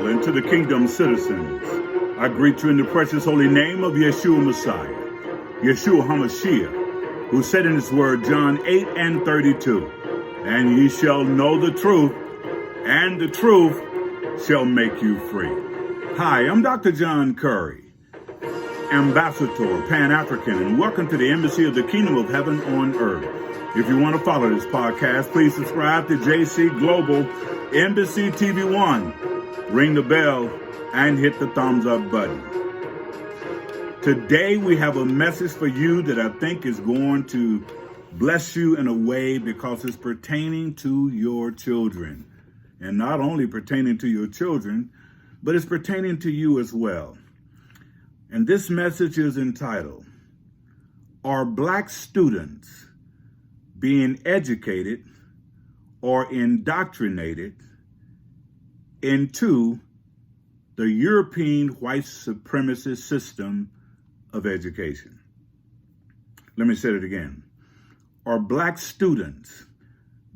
Israel and to the kingdom citizens. I greet you in the precious holy name of Yeshua Messiah, Yeshua HaMashiach, who said in his word, John 8:32, and ye shall know the truth, and the truth shall make you free. Hi, I'm Dr. John Curry, Ambassador, Pan-African, and welcome to the Embassy of the Kingdom of Heaven on Earth. If you want to follow this podcast, please subscribe to JC Global Embassy TV1. Ring the bell and hit the thumbs up button. Today we have a message for you that I think is going to bless you in a way because it's pertaining to your children. And not only pertaining to your children, but it's pertaining to you as well. And this message is entitled, Are Black Students Being Educated or Indoctrinated into the European white supremacist system of education? Let me say it again. Are Black students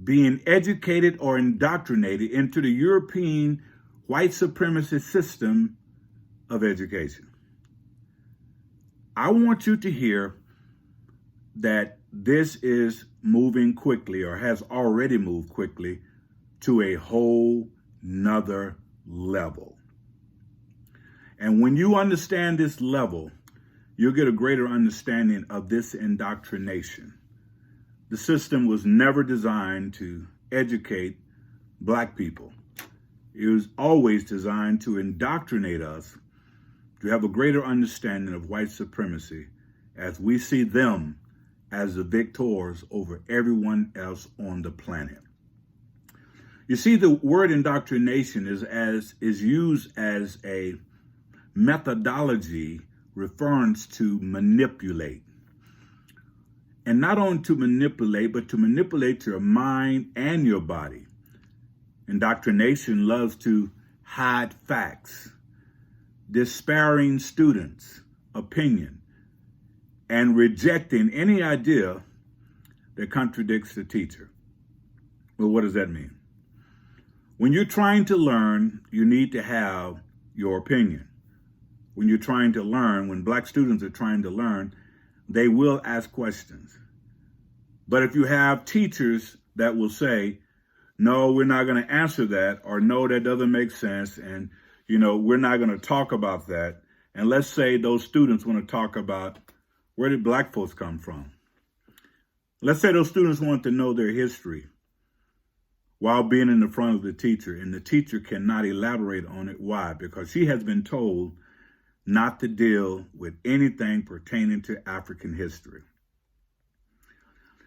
being educated or indoctrinated into the European white supremacist system of education? I want you to hear that this is moving quickly, or has already moved quickly, to a whole nother level. And when you understand this level, you'll get a greater understanding of this indoctrination. The system was never designed to educate Black people. It was always designed to indoctrinate us, to have a greater understanding of white supremacy as we see them as the victors over everyone else on the planet. You see, the word indoctrination is used as a methodology referring to manipulate. And not only to manipulate, but to manipulate your mind and your body. Indoctrination loves to hide facts, disparaging students' opinion, and rejecting any idea that contradicts the teacher. Well, what does that mean? When you're trying to learn, you need to have your opinion. When you're trying to learn, when Black students are trying to learn, they will ask questions. But if you have teachers that will say, no, we're not going to answer that, or no, that doesn't make sense, and we're not going to talk about that. And let's say those students want to talk about, where did Black folks come from? Let's say those students want to know their history while being in the front of the teacher, and the teacher cannot elaborate on it. Why? Because she has been told not to deal with anything pertaining to African history.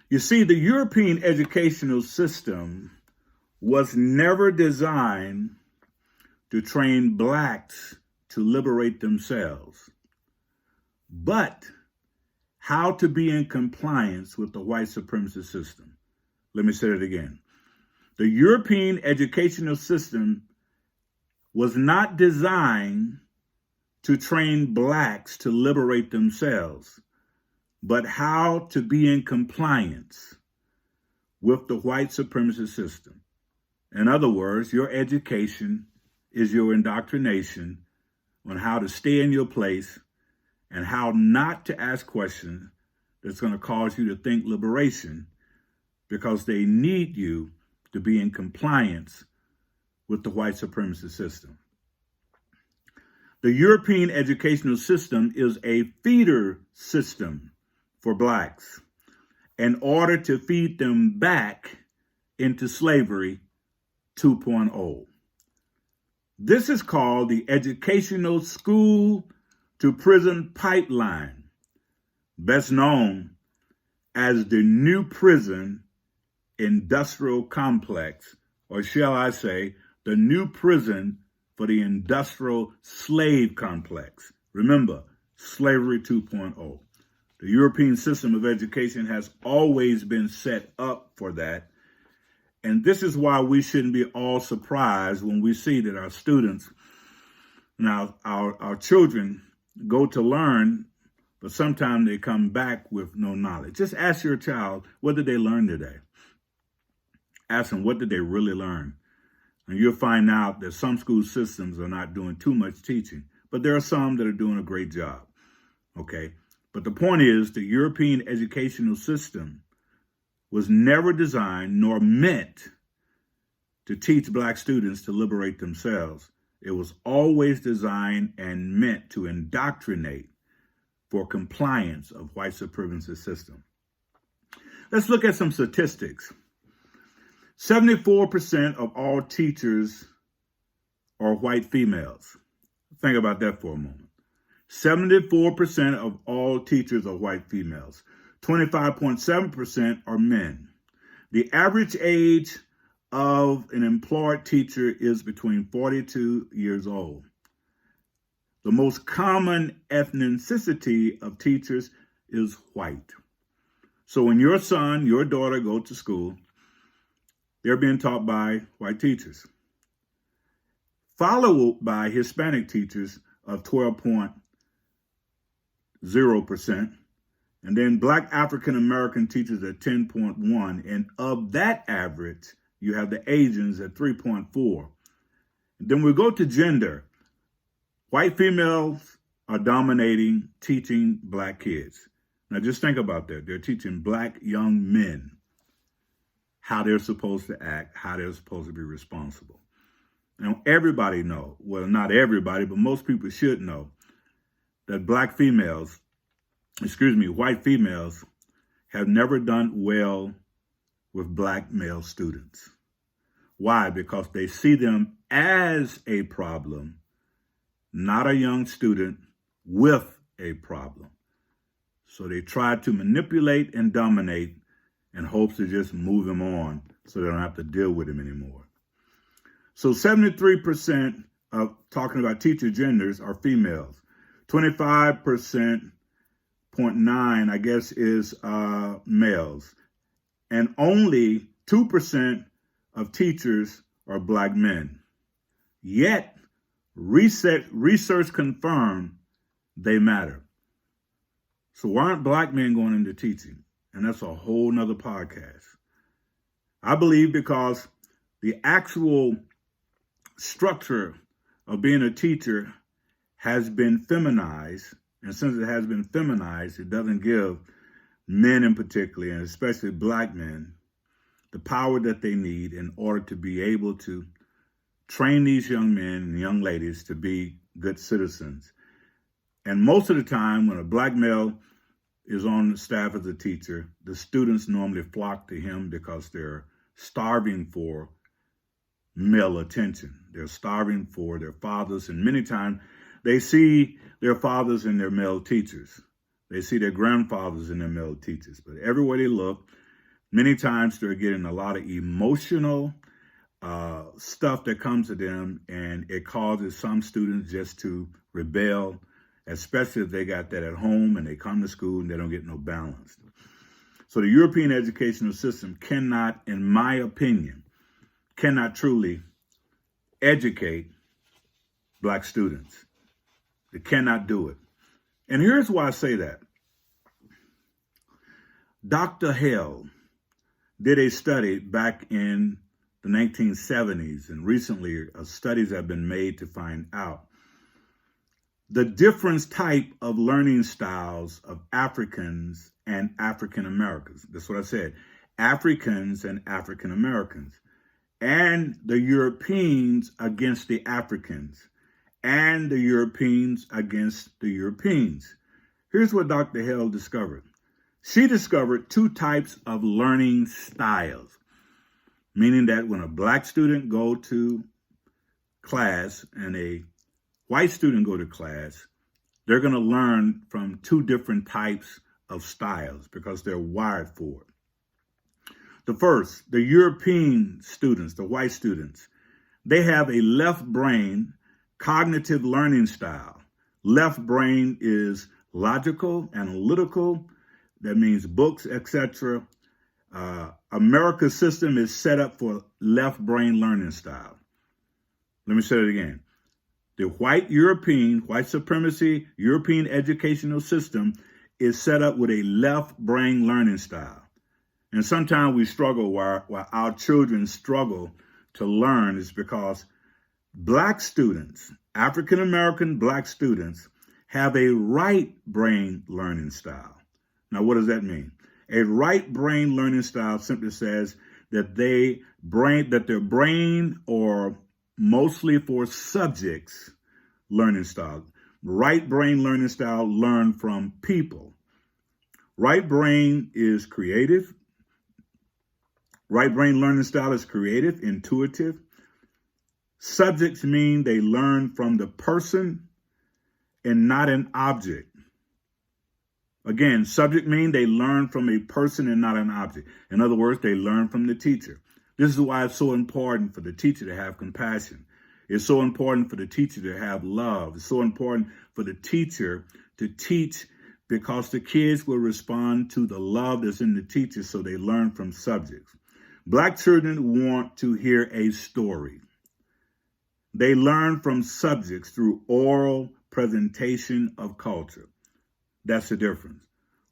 You see, the European educational system was never designed to train Blacks to liberate themselves, but how to be in compliance with the white supremacist system. Let me say it again. The European educational system was not designed to train Blacks to liberate themselves, but how to be in compliance with the white supremacist system. In other words, your education is your indoctrination on how to stay in your place and how not to ask questions that's going to cause you to think liberation, because they need you to be in compliance with the white supremacist system. The European educational system is a feeder system for Blacks in order to feed them back into slavery 2.0. This is called the educational school to prison pipeline, best known as the new prison industrial complex, or shall I say, the new prison for the industrial slave complex. Remember, slavery 2.0. The European system of education has always been set up for that. And this is why we shouldn't be all surprised when we see that our students, now our children, go to learn, but sometimes they come back with no knowledge. Just ask your child, what did they learn today? Ask them, what did they really learn? And you'll find out that some school systems are not doing too much teaching, but there are some that are doing a great job, okay? But the point is, the European educational system was never designed nor meant to teach black students to liberate themselves. It was always designed and meant to indoctrinate for compliance of white supremacist system. Let's look at some statistics. 74% of all teachers are white females. Think about that for a moment. 74% of all teachers are white females. 25.7% are men. The average age of an employed teacher is between 42 years old. The most common ethnicity of teachers is white. So when your son, your daughter go to school, they're being taught by white teachers, followed by Hispanic teachers of 12.0%, and then black African American teachers at 10.1%, and of that average, you have the Asians at 3.4%. Then we go to gender. White females are dominating teaching black kids. Now just think about that. They're teaching black young men how they're supposed to act, how they're supposed to be responsible. Now everybody know, well, not everybody, but most people should know that white females have never done well with black male students. Why? Because they see them as a problem, not a young student with a problem. So they try to manipulate and dominate in hopes to just move him on so they don't have to deal with him anymore. So 73% of talking about teacher genders are females. 25.9%, I guess, is males. And only 2% of teachers are black men. Yet, research confirmed they matter. So why aren't black men going into teaching? And that's a whole nother podcast. I believe because the actual structure of being a teacher has been feminized. And since it has been feminized, it doesn't give men in particular, and especially black men, the power that they need in order to be able to train these young men and young ladies to be good citizens. And most of the time, when a black male is on the staff as a teacher, the students normally flock to him because they're starving for male attention. They're starving for their fathers, and many times they see their fathers in their male teachers. They see their grandfathers in their male teachers. But everywhere they look, many times they're getting a lot of emotional stuff that comes to them, and it causes some students just to rebel, especially if they got that at home and they come to school and they don't get no balance. So the European educational system cannot, in my opinion, cannot truly educate black students. It cannot do it. And here's why I say that. Dr. Hell did a study back in the 1970s, and recently studies have been made to find out the different type of learning styles of Africans and African Americans. That's what I said. Africans and African Americans. And the Europeans against the Africans. And the Europeans against the Europeans. Here's what Dr. Hell discovered. She discovered two types of learning styles, meaning that when a black student go to class and a white student go to class, they're going to learn from two different types of styles because they're wired for it. The first, the European students, the white students, they have a left brain cognitive learning style. Left brain is logical, analytical. That means books, etc. America's system is set up for left brain learning style. Let me say it again. The white supremacy European educational system is set up with a left brain learning style. And sometimes we struggle while our children struggle to learn is because Black students, African American Black students, have a right brain learning style. Now, what does that mean? A right brain learning style simply says that their brain, or mostly for subjects, learning style. Right brain learning style learn from people. Right brain is creative. Right brain learning style is creative, intuitive. Subjects mean they learn from the person and not an object. Again, subject mean they learn from a person and not an object. In other words, they learn from the teacher. This is why it's so important for the teacher to have compassion. It's so important for the teacher to have love. It's so important for the teacher to teach, because the kids will respond to the love that's in the teacher, so they learn from subjects. Black children want to hear a story. They learn from subjects through oral presentation of culture. That's the difference.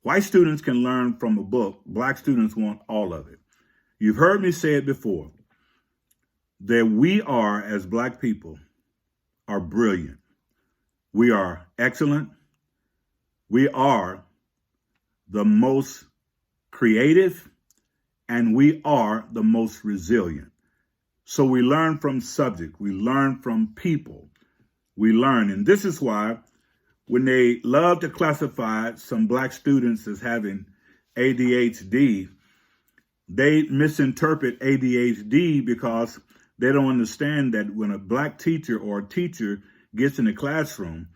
White students can learn from a book. Black students want all of it. You've heard me say it before, that we are, as Black people, are brilliant. We are excellent. We are the most creative, and we are the most resilient. So we learn from subject. We learn from people. We learn. And this is why when they love to classify some Black students as having ADHD, they misinterpret ADHD because they don't understand that when a Black teacher or a teacher gets in the classroom,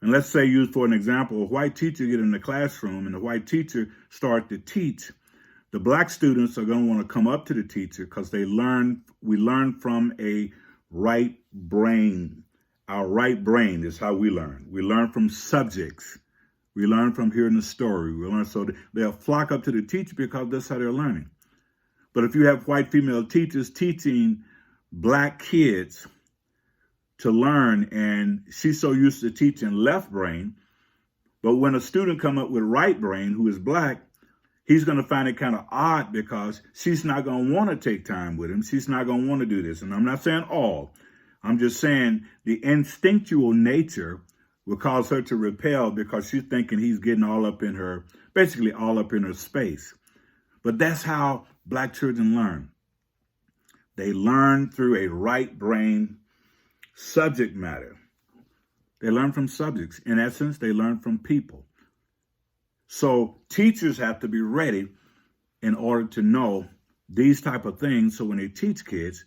and let's say, use for an example, a white teacher get in the classroom and the white teacher start to teach, the Black students are going to want to come up to the teacher because we learn from a right brain. Our right brain is how we learn. We learn from subjects. We learn from hearing the story. We learn, so they'll flock up to the teacher because that's how they're learning. But if you have white female teachers teaching Black kids to learn, and she's so used to teaching left brain, but when a student come up with right brain who is Black, he's going to find it kind of odd because she's not going to want to take time with him. She's not going to want to do this. And I'm not saying all. I'm just saying the instinctual nature will cause her to repel because she's thinking he's getting all up in her, basically all up in her space. But that's how Black children learn. They learn through a right brain subject matter. They learn from subjects. In essence, they learn from people. So teachers have to be ready in order to know these type of things. So when they teach kids,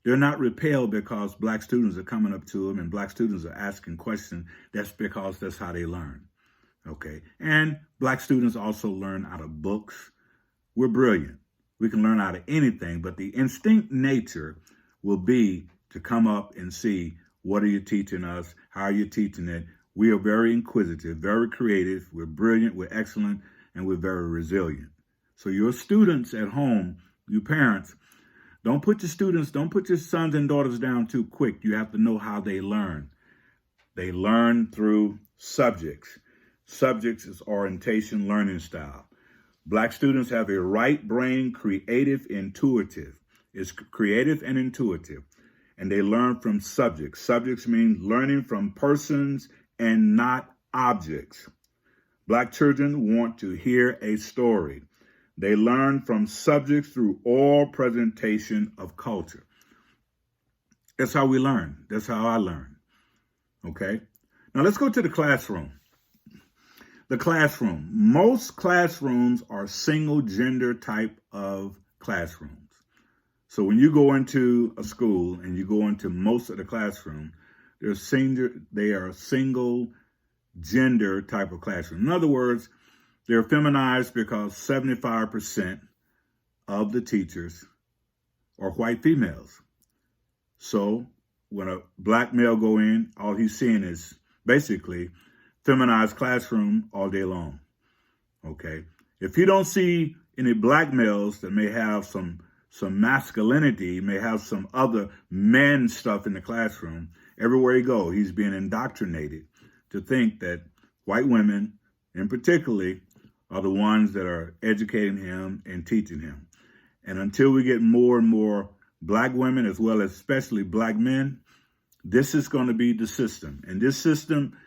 they're not repelled because Black students are coming up to them and Black students are asking questions. That's because that's how they learn. Okay. And Black students also learn out of books. We're brilliant. We can learn out of anything, but the instinct nature will be to come up and see, what are you teaching us? How are you teaching it? We are very inquisitive, very creative. We're brilliant, we're excellent, and we're very resilient. So your students at home, you parents, don't put your sons and daughters down too quick. You have to know how they learn. They learn through subjects. Subjects is orientation learning style. Black students have a right brain, creative, intuitive. It's creative and intuitive. And they learn from subjects. Subjects mean learning from persons and not objects. Black children want to hear a story. They learn from subjects through oral presentation of culture. That's how we learn. That's how I learn. Okay? Now let's go to the classroom. The classroom. Most classrooms are single gender type of classrooms. So when you go into a school and you go into most of the classroom, they are single gender type of classroom. In other words, they're feminized because 75% of the teachers are white females. So when a Black male go in, all he's seeing is basically feminized classroom all day long. Okay. If you don't see any Black males that may have some masculinity, may have some other men stuff in the classroom, everywhere he goes, he's being indoctrinated to think that white women, in particularly, are the ones that are educating him and teaching him. And until we get more and more black women as well as especially black men, this is going to be the system. And this system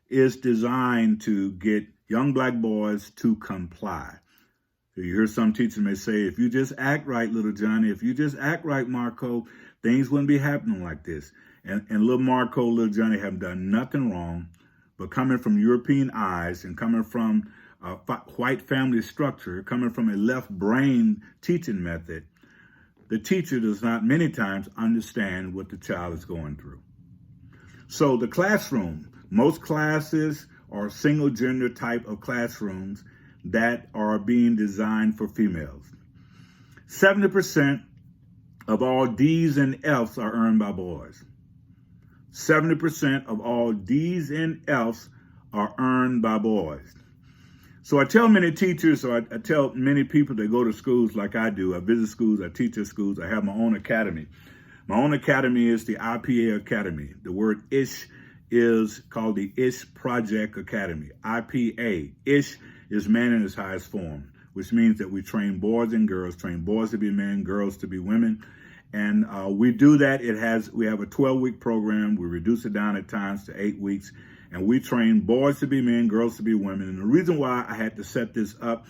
is designed to get young black boys to comply. So you hear some teachers may say, if you just act right, little Johnny, if you just act right, Marco, things wouldn't be happening like this. And little Marco, little Johnny have done nothing wrong, but coming from European eyes and coming from a white family structure, coming from a left brain teaching method, the teacher does not many times understand what the child is going through. So the classroom, most classes are single gender type of classrooms that are being designed for females. 70% of all D's and F's are earned by boys. 70% of all D's and F's are earned by boys. So I tell many teachers, or I tell many people that go to schools like I do. I visit schools, I teach at schools, I have my own academy. My own academy is the IPA Academy. The word ISH is called the ISH Project Academy. IPA, ISH is man in its highest form, which means that we train boys and girls, train boys to be men, girls to be women. And we do that. We have a 12-week program. We reduce it down at times to 8 weeks. And we train boys to be men, girls to be women. And the reason why I had to set this up,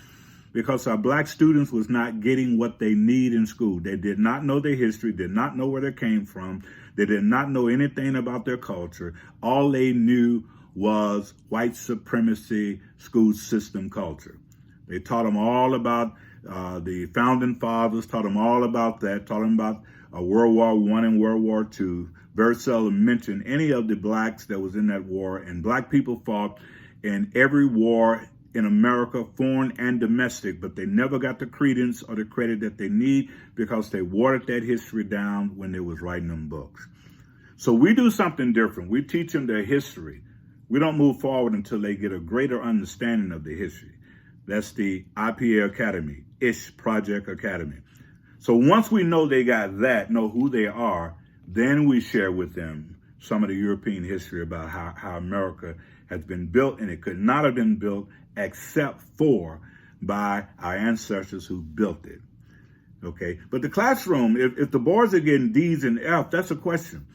because our black students was not getting what they need in school. They did not know their history, did not know where they came from. They did not know anything about their culture. All they knew was white supremacy school system culture. They taught them all about the founding fathers, taught them all about that, taught them about World War I and World War II. Very seldom mentioned any of the blacks that was in that war. And black people fought in every war in America, foreign and domestic, but they never got the credence or the credit that they need because they watered that history down when they was writing them books. So we do something different. We teach them their history. We don't move forward until they get a greater understanding of the history. That's the IPA Academy, ISH Project Academy. So once we know they got that, know who they are, then we share with them some of the European history about how America has been built, and it could not have been built except for by our ancestors who built it. Okay, but the classroom, if the boys are getting D's and F's, that's a question.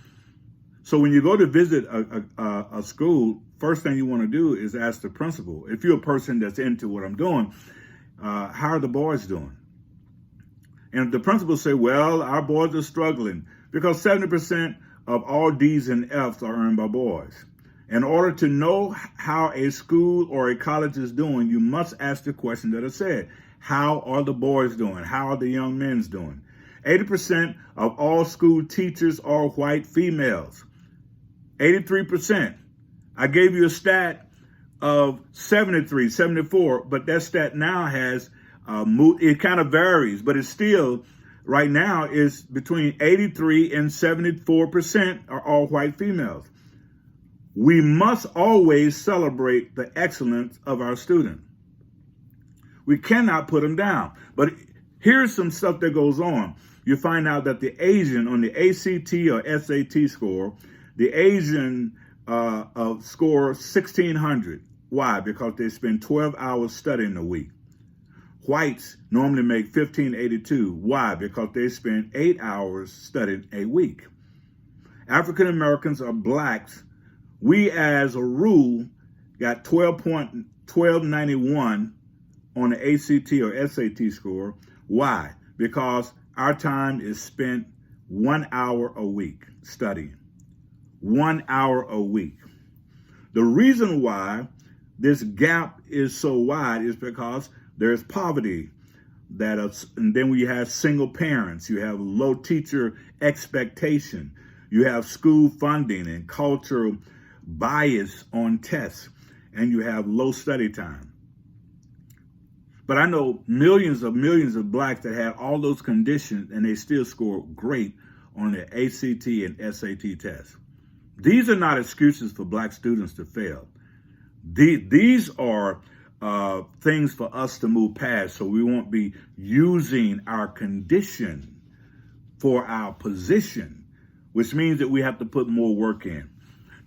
So when you go to visit a school, first thing you want to do is ask the principal. If you're a person that's into what I'm doing, how are the boys doing? And if the principal say, well, our boys are struggling, because 70% of all D's and F's are earned by boys. In order to know how a school or a college is doing, you must ask the question that I said. How are the boys doing? How are the young men doing? 80% of all school teachers are white females. 83%. I gave you a stat of 73, 74, but that stat now has moved. It kind of varies, but it's still, right now, is between 83 and 74% are all white females. We must always celebrate the excellence of our student. We cannot put them down. But here's some stuff that goes on. You find out that the Asian, on the ACT or SAT score, the Asian score 1,600. Why? Because they spend 12 hours studying a week. Whites normally make 1,582. Why? Because they spend 8 hours studying a week. African Americans or blacks, we as a rule got 12.1291 on the ACT or SAT score. Why? Because our time is spent 1 hour a week studying. 1 hour a week. The reason why this gap is so wide is because there's poverty, and then we have single parents, you have low teacher expectation, you have school funding and cultural bias on tests, and you have low study time. But I know millions of blacks that have all those conditions and they still score great on the ACT and SAT tests. These are not excuses for black students to fail. These are things for us to move past, so we won't be using our condition for our position, which means that we have to put more work in.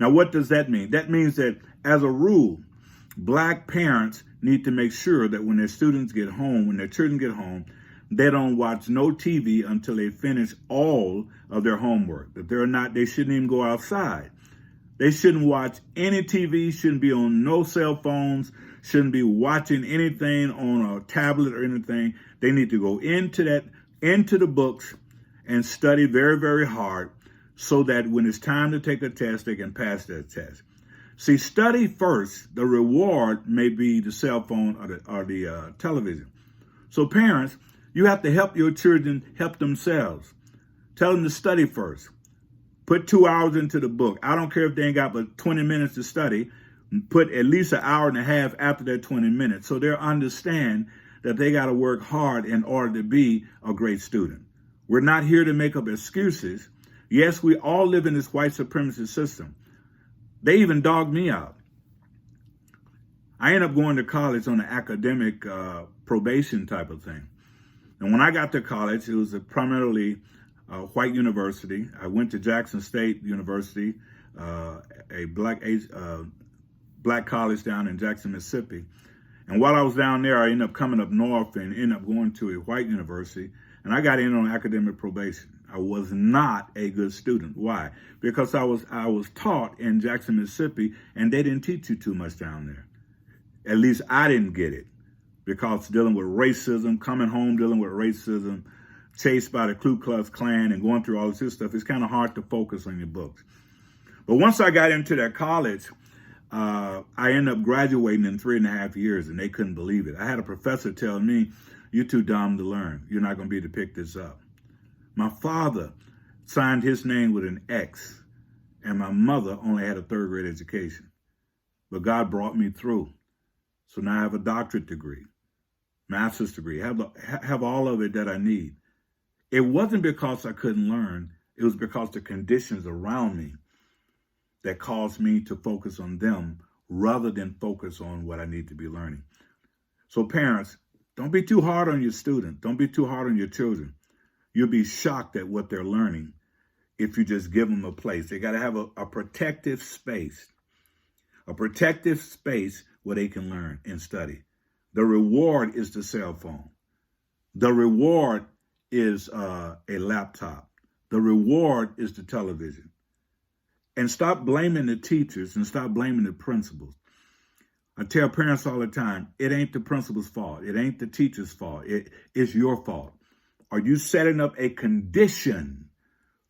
Now, what does that mean? That means that, as a rule, black parents need to make sure that when their students get home, when their children get home, they don't watch no TV until they finish all of their homework. If they're not, they shouldn't even go outside. They shouldn't watch any TV, shouldn't be on no cell phones, shouldn't be watching anything on a tablet or anything. They need to go into the books and study very, very hard so that when it's time to take a test, they can pass that test. See, study first. The reward may be the cell phone or the television. So parents, you have to help your children help themselves. Tell them to study first. Put 2 hours into the book. I don't care if they ain't got but 20 minutes to study. Put at least an hour and a half after that 20 minutes so they'll understand that they got to work hard in order to be a great student. We're not here to make up excuses. Yes, we all live in this white supremacy system. They even dogged me out. I ended up going to college on an academic probation type of thing. And when I got to college, it was primarily white university. I went to Jackson State University, a black college down in Jackson, Mississippi. And while I was down there, I ended up coming up north and ended up going to a white university. And I got in on academic probation. I was not a good student. Why? Because I was taught in Jackson, Mississippi, and they didn't teach you too much down there. At least I didn't get it, because dealing with racism, coming home dealing with racism, chased by the Ku Klux Klan and going through all this stuff, it's kind of hard to focus on your books. But once I got into that college, I ended up graduating in 3.5 years, and they couldn't believe it. I had a professor tell me, "You're too dumb to learn. You're not going to be able to pick this up." My father signed his name with an X, and my mother only had a 3rd grade education. But God brought me through. So now I have a doctorate degree, master's degree, have all of it that I need. It wasn't because I couldn't learn. It was because the conditions around me that caused me to focus on them rather than focus on what I need to be learning. So parents, don't be too hard on your student. Don't be too hard on your children. You'll be shocked at what they're learning if you just give them a place. They got to have a protective space where they can learn and study. The reward is the cell phone. The reward is a laptop. The reward is the television. And stop blaming the teachers and stop blaming the principals. I tell parents all the time, it ain't the principal's fault. It ain't the teacher's fault. It's your fault. Are you setting up a condition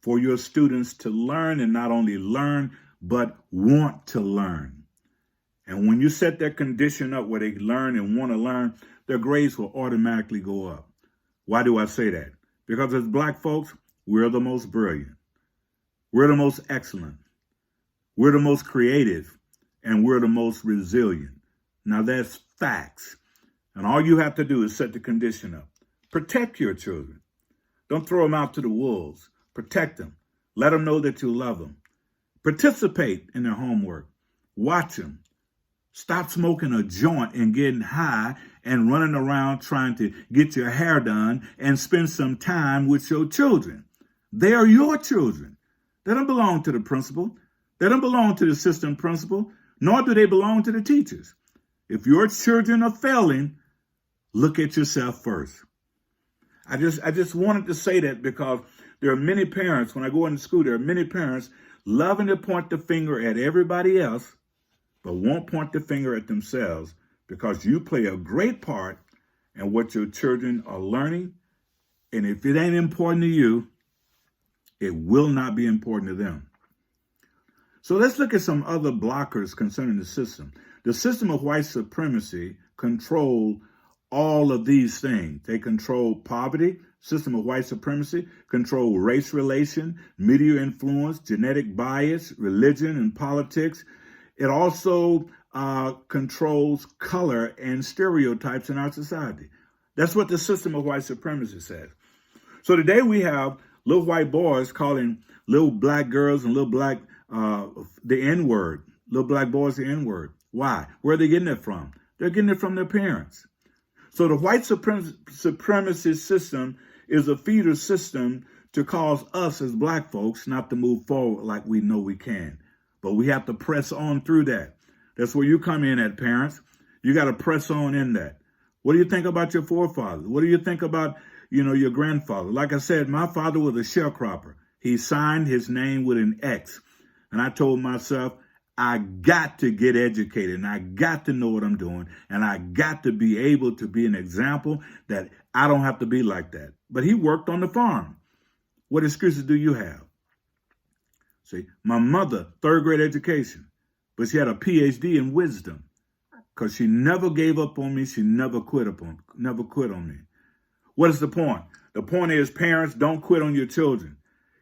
for your students to learn, and not only learn, but want to learn? And when you set that condition up where they learn and want to learn, their grades will automatically go up. Why do I say that? Because as Black folks, we're the most brilliant. We're the most excellent. We're the most creative, and we're the most resilient. Now that's facts. And all you have to do is set the condition up. Protect your children. Don't throw them out to the wolves. Protect them. Let them know that you love them. Participate in their homework. Watch them. Stop smoking a joint and getting high and running around trying to get your hair done, and spend some time with your children. They are your children. They don't belong to the principal. They don't belong to the assistant principal, nor do they belong to the teachers. If your children are failing, look at yourself first. I just wanted to say that because there are many parents, when I go into school, there are many parents loving to point the finger at everybody else, but won't point the finger at themselves, because you play a great part in what your children are learning. And if it ain't important to you, it will not be important to them. So let's look at some other blockers concerning the system. The system of white supremacy control all of these things. They control poverty, system of white supremacy, control race relation, media influence, genetic bias, religion and politics. It also controls color and stereotypes in our society. That's what the system of white supremacy says. So today we have little white boys calling little black girls and little black the N-word. Little black boys the N-word. Why? Where are they getting it from? They're getting it from their parents. So the white supremacy system is a feeder system to cause us as black folks not to move forward like we know we can. But we have to press on through that. That's where you come in at, parents. You got to press on in that. What do you think about your forefathers? What do you think about your grandfather. Like I said, my father was a sharecropper. He signed his name with an X. And I told myself, I got to get educated and I got to know what I'm doing. And I got to be able to be an example that I don't have to be like that. But he worked on the farm. What excuses do you have? See, my mother, third grade education, but she had a PhD in wisdom because she never gave up on me. She never quit on me. What is the point? The point is, parents, don't quit on your children.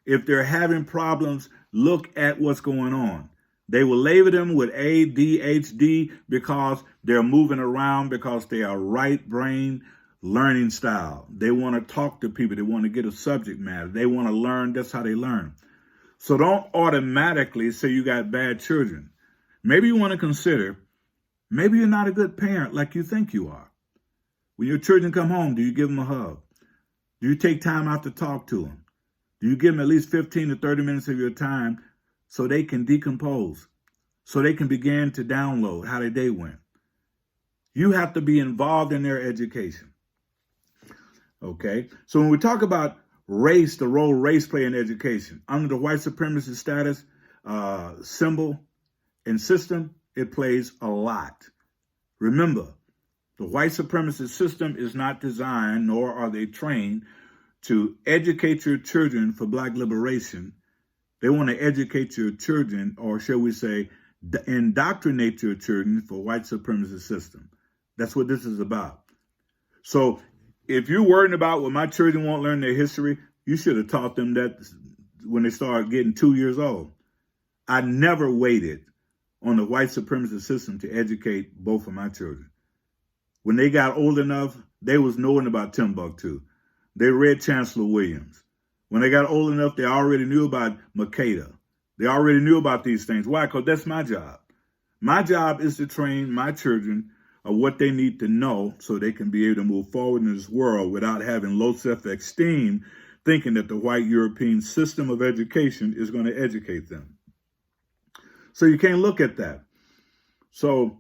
If they're having problems, look at what's going on. They will label them with ADHD because they're moving around, because they are right brain learning style. They want to talk to people. They want to get a subject matter. They want to learn. That's how they learn. So don't automatically say you got bad children. Maybe you want to consider, maybe you're not a good parent like you think you are. When your children come home, do you give them a hug? Do you take time out to talk to them? Do you give them at least 15 to 30 minutes of your time so they can decompose, so they can begin to download how their day went? You have to be involved in their education. Okay? So when we talk about race, the role race play in education, under the white supremacist status symbol and system, it plays a lot. Remember, the white supremacist system is not designed, nor are they trained to educate your children for black liberation. They want to educate your children, or shall we say, indoctrinate your children for white supremacist system. That's what this is about. So if you're worried about, well, my children won't learn their history, you should have taught them that when they started getting 2 years old. I never waited on the white supremacist system to educate both of my children. When they got old enough, they was knowing about Timbuktu. They read Chancellor Williams. When they got old enough, they already knew about Makeda. They already knew about these things. Why? Because that's my job. My job is to train my children of what they need to know so they can be able to move forward in this world without having low self-esteem, thinking that the white European system of education is going to educate them. So you can't look at that. So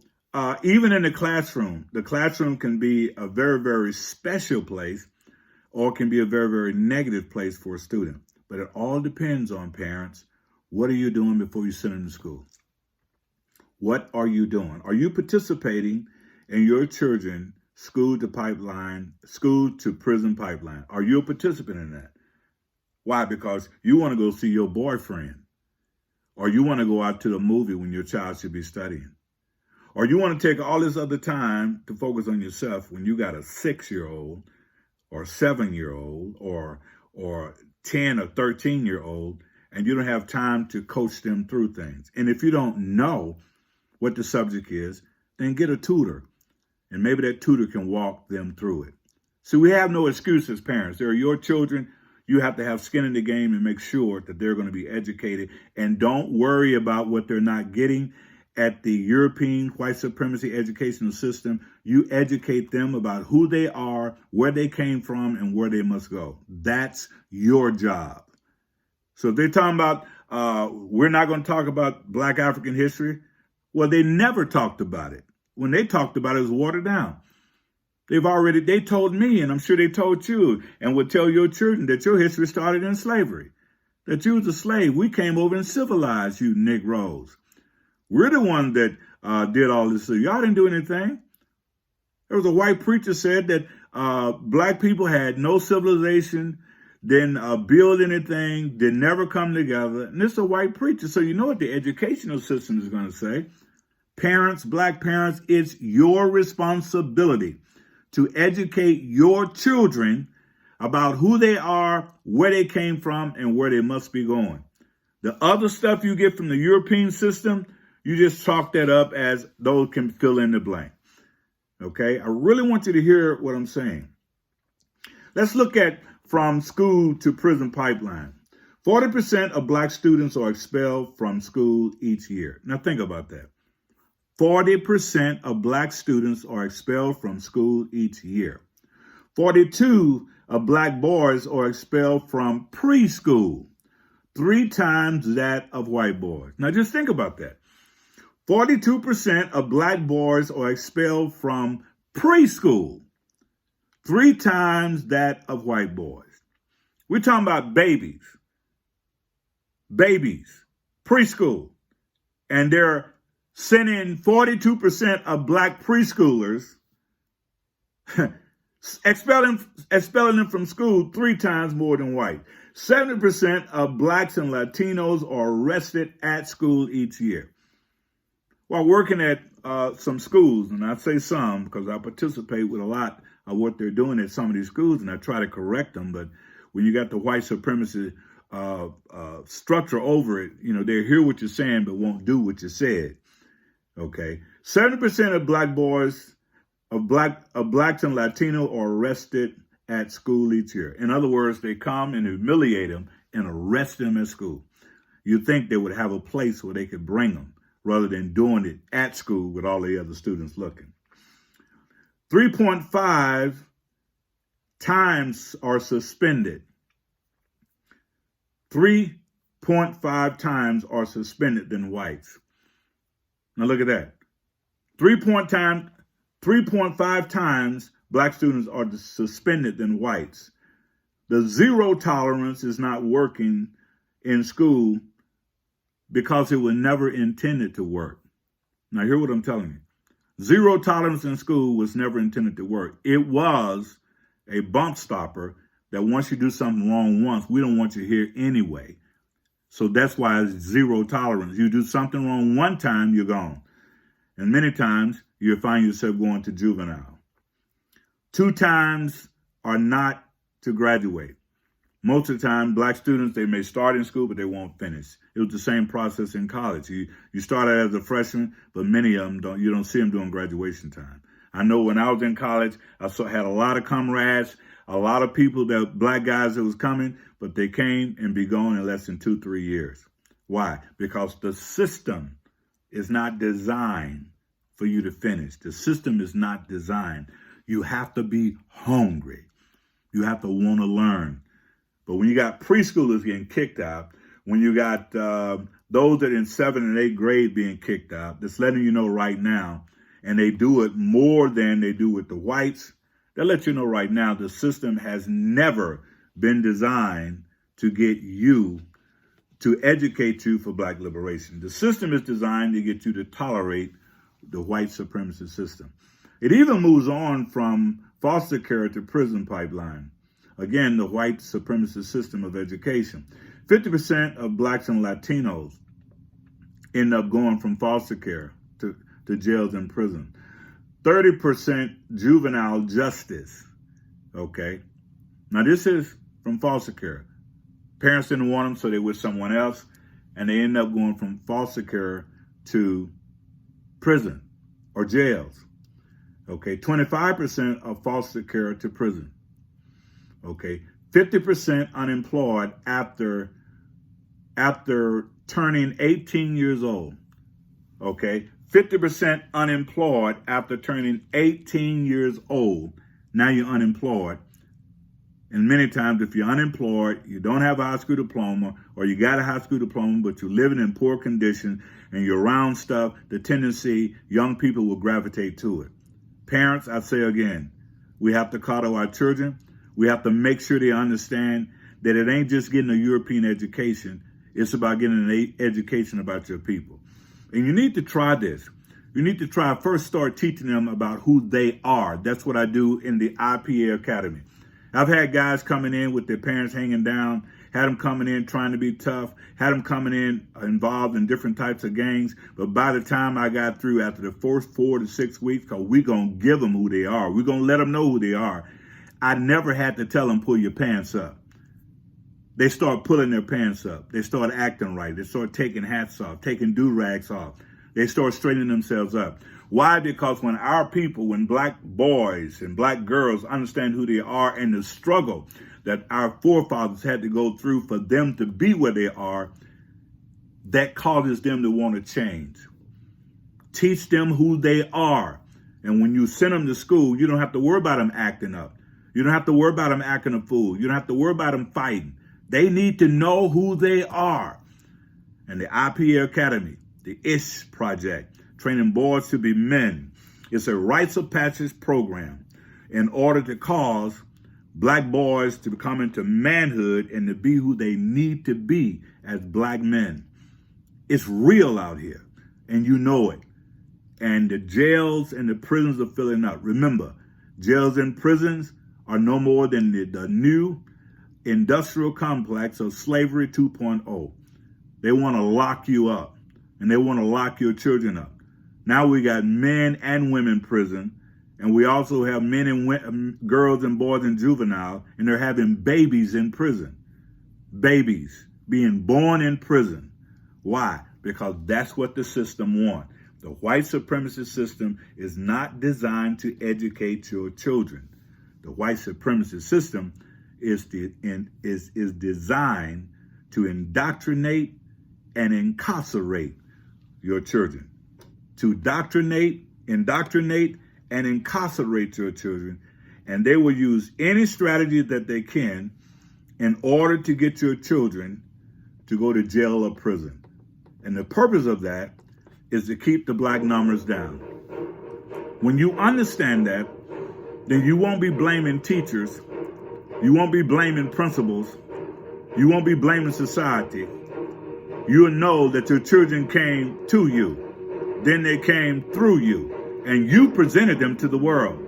even in the classroom can be a very, very special place, or it can be a very, very negative place for a student. But it all depends on parents. What are you doing before you send them to school? What are you doing? Are you participating in your children school to prison pipeline? Are you a participant in that? Why? Because you want to go see your boyfriend, or you want to go out to the movie when your child should be studying, or you want to take all this other time to focus on yourself when you got a 6-year-old or 7-year-old or 10 or 13-year-old, and you don't have time to coach them through things. And if you don't know what the subject is, then get a tutor, and maybe that tutor can walk them through it. So we have no excuse as parents. They're your children. You have to have skin in the game and make sure that they're going to be educated, and don't worry about what they're not getting at the European white supremacy educational system. You educate them about who they are, where they came from, and where they must go. That's your job. So if they're talking about, we're not going to talk about Black African history, well, they never talked about it. When they talked about it, it was watered down. They told me, and I'm sure they told you, and would tell your children that your history started in slavery, that you was a slave. We came over and civilized you Negroes. We're the one that did all this. So y'all didn't do anything. There was a white preacher said that black people had no civilization, didn't build anything, did never come together. And it's a white preacher. So you know what the educational system is going to say. Parents, black parents, it's your responsibility to educate your children about who they are, where they came from, and where they must be going. The other stuff you get from the European system, you just chalk that up as those can fill in the blank. Okay? I really want you to hear what I'm saying. Let's look at from school to prison pipeline. 40% of black students are expelled from school each year. Now think about that. 40% of black students are expelled from school each year. 42 of black boys are expelled from preschool, 3 times that of white boys. Now just think about that. 42% of black boys are expelled from preschool, 3 times that of white boys. We're talking about babies, preschool, and they're sending 42% of black preschoolers, expelling them from school 3 times more than white. 70% of blacks and Latinos are arrested at school each year. While working at some schools, and I say some because I participate with a lot of what they're doing at some of these schools, and I try to correct them, but when you got the white supremacy structure over it, they hear what you're saying but won't do what you said. Okay, 70% of black boys, of blacks and Latino are arrested at school each year. In other words, they come and humiliate them and arrest them at school. You'd think they would have a place where they could bring them rather than doing it at school with all the other students looking. 3.5 times are suspended. 3.5 times are suspended than whites. Now look at that. 3.5 times black students are suspended than whites. The zero tolerance is not working in school because it was never intended to work. Now hear what I'm telling you. Zero tolerance in school was never intended to work. It was a bump stopper that once you do something wrong once, we don't want you here anyway. So that's why it's zero tolerance. You do something wrong one time, you're gone. And many times you'll find yourself going to juvenile. 2 times are not to graduate. Most of the time, black students, they may start in school, but they won't finish. It was the same process in college. You started as a freshman, but many of them you don't see them doing graduation time. I know when I was in college, had a lot of comrades, a lot of people, black guys that was coming, but they came and be gone in less than 2-3 years. Why? Because the system is not designed for you to finish. The system is not designed. You have to be hungry. You have to want to learn. But when you got preschoolers getting kicked out, when you got those that in 7th and 8th grade being kicked out, that's letting you know right now, and they do it more than they do with the whites, that lets you know right now the system has never been designed to get you, to educate you for black liberation. The system is designed to get you to tolerate the white supremacist system. It even moves on from foster care to prison pipeline. Again, the white supremacist system of education. 50% of blacks and Latinos end up going from foster care to jails and prison. 30% juvenile justice. Okay. Now this is from foster care. Parents didn't want them, so they with someone else, and they end up going from foster care to prison or jails. Okay. 25% of foster care to prison. Okay, 50% unemployed after turning 18 years old. Okay, 50% unemployed after turning 18 years old. Now you're unemployed. And many times if you're unemployed, you don't have a high school diploma, or you got a high school diploma, but you're living in poor condition and you're around stuff, the tendency, young people will gravitate to it. Parents, I say again, we have to coddle our children. We have to make sure they understand that it ain't just getting a European education. It's about getting an education about your people. And you need to try this. You need to first start teaching them about who they are. That's what I do in the IPA Academy. I've had guys coming in with their parents hanging down, had them coming in trying to be tough, had them coming in involved in different types of gangs. But by the time I got through after the first 4 to 6 weeks, because we're going to give them who they are. We're going to let them know who they are. I never had to tell them, pull your pants up. They start pulling their pants up. They start acting right. They start taking hats off, taking do-rags off. They start straightening themselves up. Why? Because when our people, when black boys and black girls understand who they are and the struggle that our forefathers had to go through for them to be where they are, that causes them to want to change. Teach them who they are. And when you send them to school, you don't have to worry about them acting up. You don't have to worry about them acting a fool. You don't have to worry about them fighting. They need to know who they are. And the IPA Academy, the ISH Project, training boys to be men. It's a rites of passage program. in order to cause black boys to come into manhood and to be who they need to be as black men. It's real out here, and you know it. And the jails and the prisons are filling up. Remember, jails and prisons are no more than the new industrial complex of slavery 2.0. They want to lock you up, and they want to lock your children up. Now we got men and women prison, and we also have men and girls and boys in juvenile, and they're having babies in prison. Babies being born in prison. Why? Because that's what the system wants. The white supremacist system is not designed to educate your children. The white supremacist system is designed to indoctrinate and incarcerate your children. To indoctrinate, and incarcerate your children. And they will use any strategy that they can in order to get your children to go to jail or prison. And the purpose of that is to keep the black numbers down. When you understand that, then you won't be blaming teachers. You won't be blaming principals. You won't be blaming society. You'll know that your children came to you. Then they came through you, and you presented them to the world.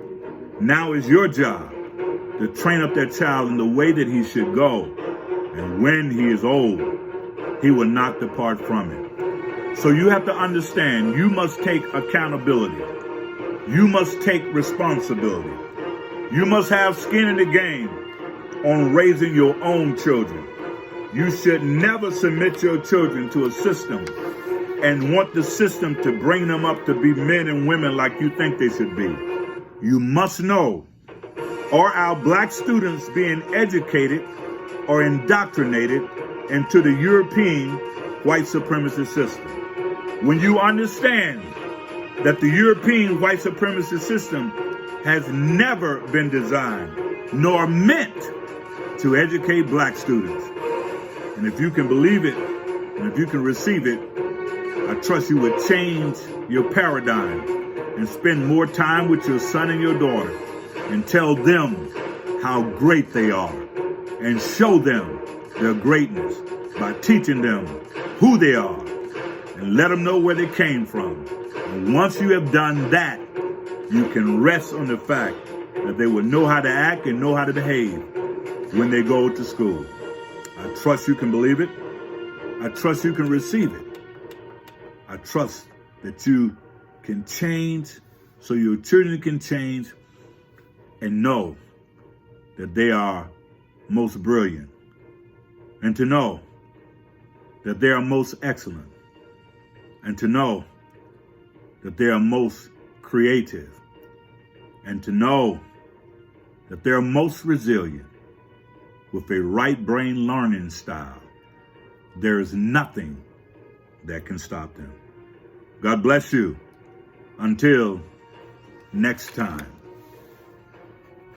Now it's your job to train up that child in the way that he should go. And when he is old, he will not depart from it. So you have to understand, you must take accountability. You must take responsibility. You must have skin in the game on raising your own children. You should never submit your children to a system and want the system to bring them up to be men and women like you think they should be. You must know, are our black students being educated or indoctrinated into the European white supremacist system? When you understand that the European white supremacist system has never been designed nor meant to educate black students. And if you can believe it, and if you can receive it, I trust you would change your paradigm and spend more time with your son and your daughter and tell them how great they are and show them their greatness by teaching them who they are and let them know where they came from. And once you have done that, you can rest on the fact that they will know how to act and know how to behave when they go to school. I trust you can believe it. I trust you can receive it. I trust that you can change so your children can change and know that they are most brilliant, and to know that they are most excellent, and to know that they are most creative, and to know that they are most resilient with a right brain learning style. There is nothing that can stop them. God bless you. Until next time.